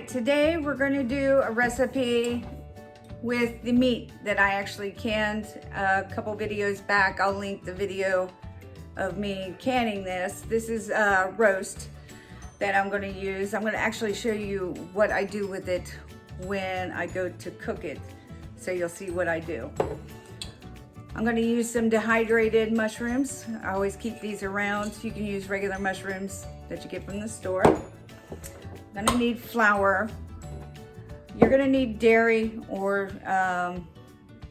right, today we're going to do a recipe with the meat that I actually canned a couple videos back. I'll link the video of me canning this. This is a roast that I'm going to use. I'm going to actually show you what I do with it when I go to cook it, so you'll see what I do. I'm going to use some dehydrated mushrooms. I always keep these around. You can use regular mushrooms that you get from the store. I'm going to need flour. You're going to need dairy or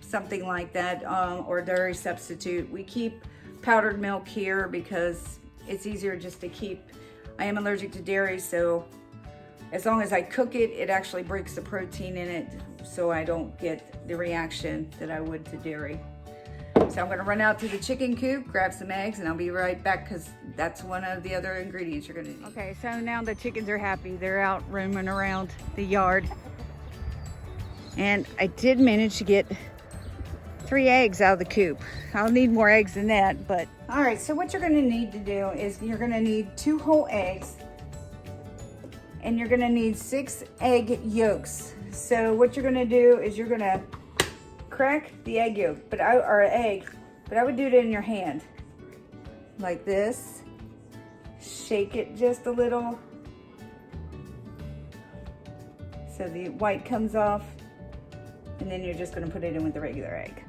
something like that, or dairy substitute. We keep powdered milk here because it's easier just to keep. I am allergic to dairy, so as long as I cook it, it actually breaks the protein in it, so I don't get the reaction that I would to dairy. So I'm going to run out to the chicken coop, grab some eggs, and I'll be right back because that's one of the other ingredients you're going to need. Okay, so now the chickens are happy. They're out roaming around the yard. And I did manage to get 3 eggs out of the coop. I'll need more eggs than that, but... All right, so what you're going to need to do is you're going to need 2 whole eggs, and you're going to need 6 egg yolks. So what you're going to do is you're going to crack the egg yolk, but I would do it in your hand like this. Shake it just a little so the white comes off, and then you're just going to put it in with the regular egg.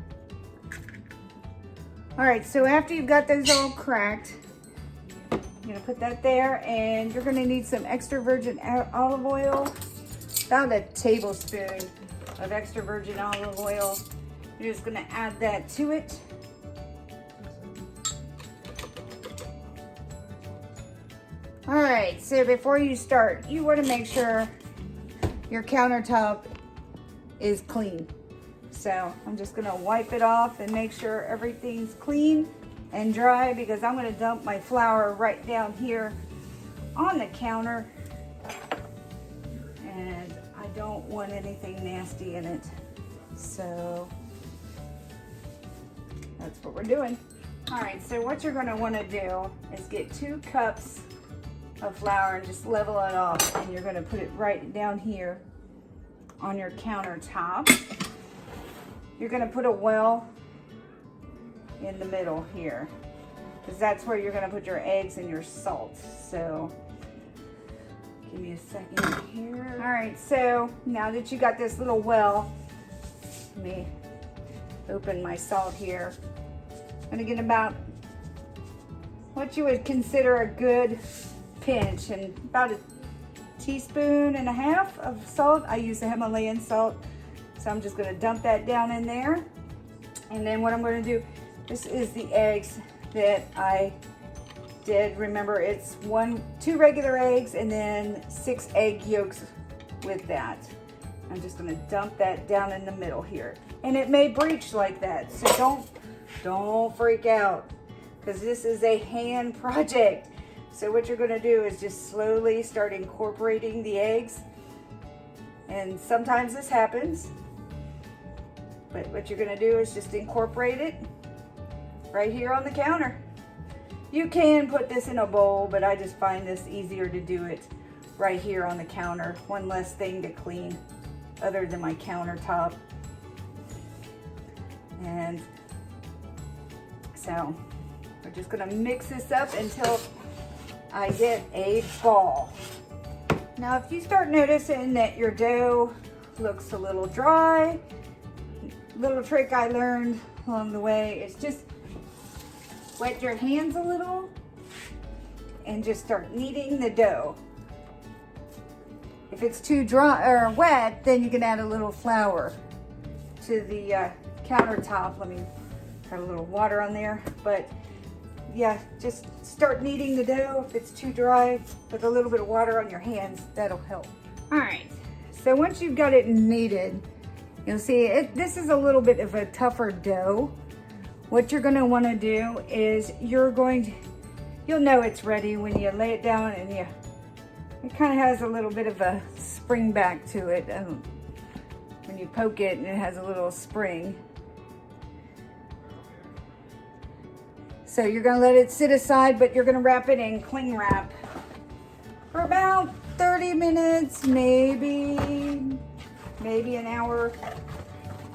All right, so after you've got those all cracked, you're going to put that there, and you're going to need some extra virgin olive oil, about a tablespoon of extra virgin olive oil. You're just going to add that to it. All right, so before you start, you want to make sure your countertop is clean. So I'm just going to wipe it off and make sure everything's clean and dry, because I'm going to dump my flour right down here on the counter, and I don't want anything nasty in it. So that's what we're doing. All right, so what you're going to want to do is get 2 cups of flour and just level it off, and you're going to put it right down here on your countertop. You're going to put a well in the middle here, because that's where you're going to put your eggs and your salt. So give me a second here. All right, so now that you got this little well, let me open my salt here. I'm going to get about what you would consider a good pinch, and about a teaspoon and a half of salt. I use the Himalayan salt, so I'm just going to dump that down in there. And then what I'm going to do, this is the eggs that I did. Remember, it's 2 regular eggs and then 6 egg yolks with that. I'm just going to dump that down in the middle here, and it may breach like that, so don't freak out, because this is a hand project. So what you're going to do is just slowly start incorporating the eggs, and sometimes this happens, but what you're going to do is just incorporate it right here on the counter. You can put this in a bowl, but I just find this easier to do it right here on the counter. One less thing to clean other than my countertop. And so we're just going to mix this up until I get a ball. Now, if you start noticing that your dough looks a little dry, little trick I learned along the way is just wet your hands a little and just start kneading the dough. If it's too dry or wet, then you can add a little flour to the countertop. Let me put a little water on there, but yeah, just start kneading the dough. If it's too dry, with a little bit of water on your hands, that'll help. All right, so once you've got it kneaded, you'll see this is a little bit of a tougher dough. What you're gonna wanna do is you'll know it's ready when you lay it down, and it kind of has a little bit of a spring back to it. When you poke it, and it has a little spring. So you're gonna let it sit aside, but you're gonna wrap it in cling wrap for about 30 minutes, maybe an hour.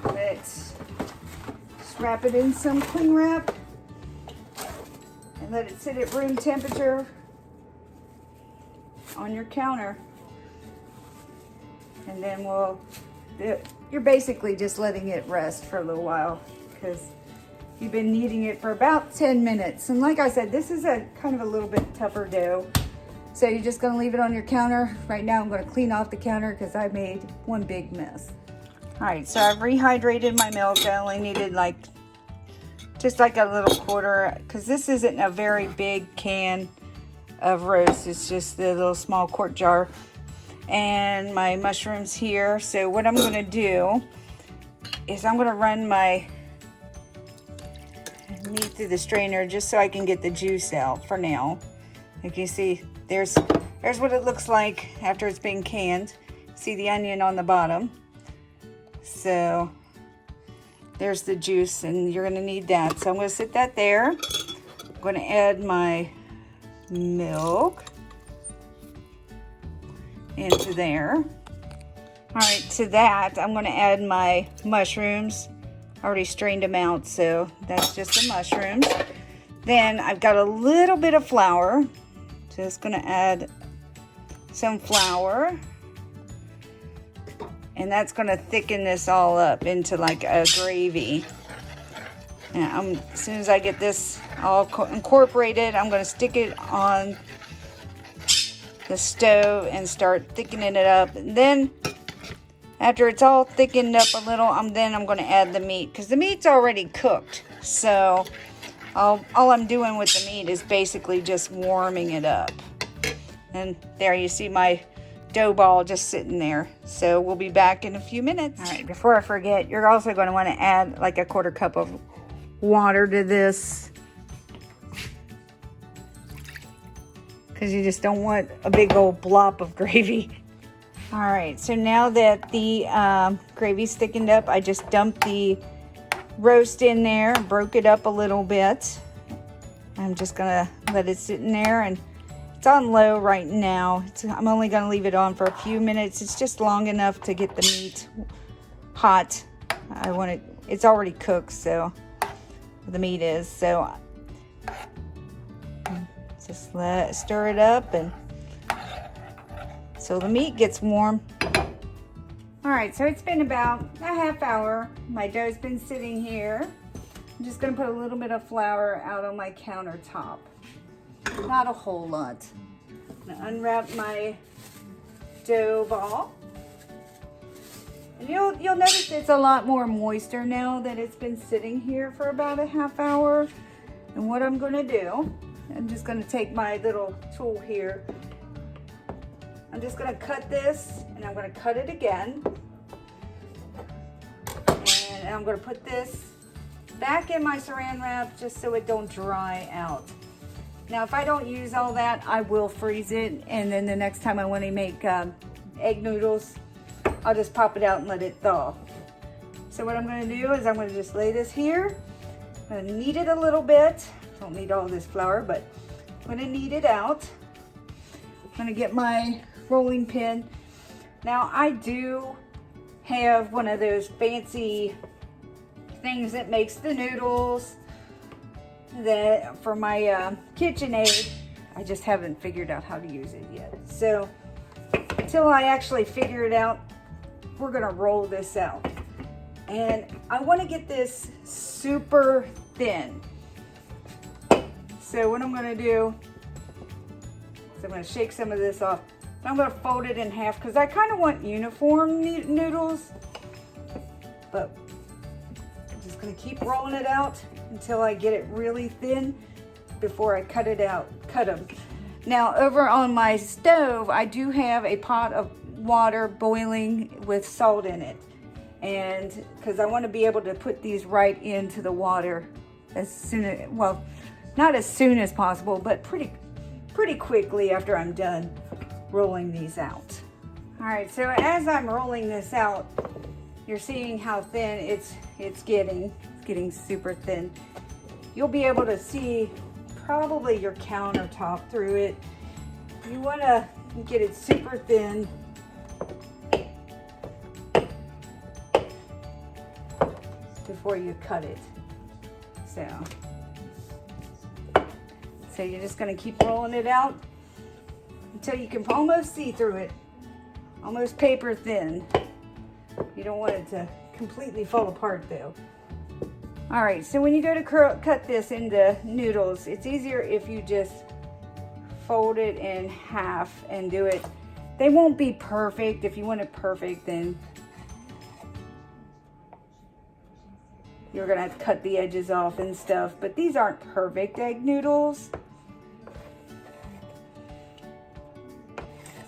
Let's just wrap it in some cling wrap and let it sit at room temperature on your counter. And then you're basically just letting it rest for a little while because you've been kneading it for about 10 minutes. And like I said, this is a kind of a little bit tougher dough. So you're just gonna leave it on your counter. Right now I'm gonna clean off the counter because I made one big mess. All right, so I've rehydrated my milk. I only needed just like a little quarter, because this isn't a very big can of roast. It's just the little small quart jar. And my mushrooms here. So what I'm gonna do is I'm gonna run my meat through the strainer just so I can get the juice out for now. You can see there's what it looks like after it's been canned. See the onion on the bottom. So there's the juice, and you're gonna need that. So I'm gonna sit that there. I'm gonna add my milk into there. All right, to that I'm going to add my mushrooms. I already strained them out, so that's just the mushrooms. Then I've got a little bit of flour. Just going to add some flour, and that's going to thicken this all up into like a gravy. And as soon as I get this all incorporated, I'm going to stick it on the stove and start thickening it up. And then after it's all thickened up a little, I'm going to add the meat, because the meat's already cooked. So all I'm doing with the meat is basically just warming it up. And there you see my dough ball just sitting there. So we'll be back in a few minutes. All right, before I forget, you're also going to want to add like a quarter cup of water to this, because you just don't want a big old blob of gravy. All right, so now that the gravy's thickened up, I just dumped the roast in there, broke it up a little bit. I'm just gonna let it sit in there, and it's on low right now. I'm only gonna leave it on for a few minutes. It's just long enough to get the meat hot. It's already cooked, so the meat is, so just stir it up, and so the meat gets warm. All right, so it's been about a half hour. My dough's been sitting here. I'm just gonna put a little bit of flour out on my countertop. Not a whole lot. I'm gonna unwrap my dough ball. And you'll notice it's a lot more moister now that it's been sitting here for about a half hour. And what I'm gonna do, I'm just gonna take my little tool here. I'm just gonna cut this, and I'm gonna cut it again. And I'm gonna put this back in my saran wrap just so it don't dry out. Now, if I don't use all that, I will freeze it. And then the next time I wanna make egg noodles, I'll just pop it out and let it thaw. So what I'm gonna do is I'm gonna just lay this here. I'm gonna knead it a little bit. Don't need all this flour, but I'm gonna knead it out. I'm gonna get my rolling pin. Now I do have one of those fancy things that makes the noodles that for my KitchenAid. I just haven't figured out how to use it yet. So until I actually figure it out, we're gonna roll this out. And I wanna get this super thin. So what I'm gonna do is I'm gonna shake some of this off. I'm gonna fold it in half because I kind of want uniform noodles, but I'm just gonna keep rolling it out until I get it really thin before I cut them. Now over on my stove, I do have a pot of water boiling with salt in it, and because I want to be able to put these right into the water as soon as, well, not as soon as possible, but pretty quickly after I'm done rolling these out. All right, so as I'm rolling this out, you're seeing how thin it's getting super thin. You'll be able to see probably your countertop through it. You want to and get it super thin. Before you cut it. So you're just going to keep rolling it out until you can almost see through it. Almost paper thin. You don't want it to completely fall apart though. All right, so when you go to cut this into noodles, it's easier if you just fold it in half and do it. They won't be perfect. If you want it perfect, then you're gonna have to cut the edges off and stuff, but these aren't perfect egg noodles.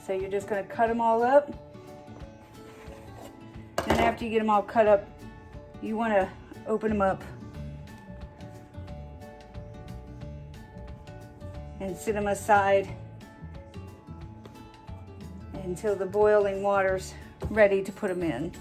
So you're just gonna cut them all up. And after you get them all cut up, you wanna open them up and sit them aside until the boiling water's ready to put them in.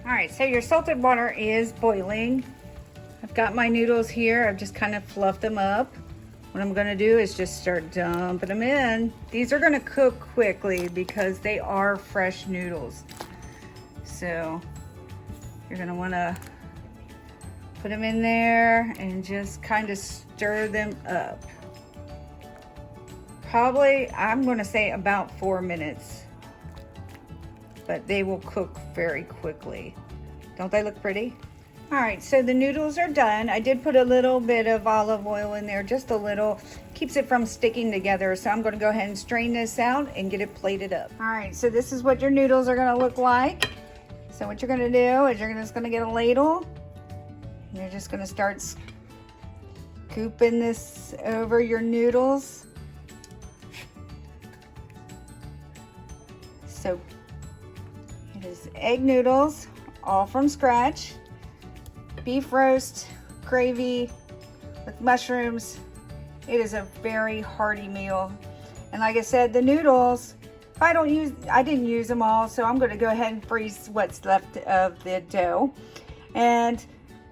All right, so your salted water is boiling. I've got my noodles here. I've just kind of fluffed them up. What I'm gonna do is just start dumping them in. These are gonna cook quickly because they are fresh noodles. So you're gonna wanna put them in there and just kind of stir them up. Probably, I'm gonna say about 4 minutes, but they will cook very quickly. Don't they look pretty? All right, so the noodles are done. I did put a little bit of olive oil in there, just a little. Keeps it from sticking together. So I'm gonna go ahead and strain this out and get it plated up. All right, so this is what your noodles are gonna look like. So what you're gonna do is you're just gonna get a ladle. And you're just gonna start scooping this over your noodles. So it is egg noodles, all from scratch. Beef roast, gravy with mushrooms. It is a very hearty meal. And like I said, the noodles, I didn't use them all, so I'm gonna go ahead and freeze what's left of the dough. And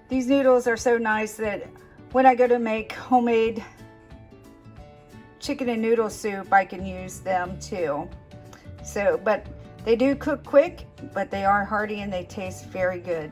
these noodles are so nice that when I go to make homemade chicken and noodle soup, I can use them too. So, but they do cook quick, but they are hearty and they taste very good.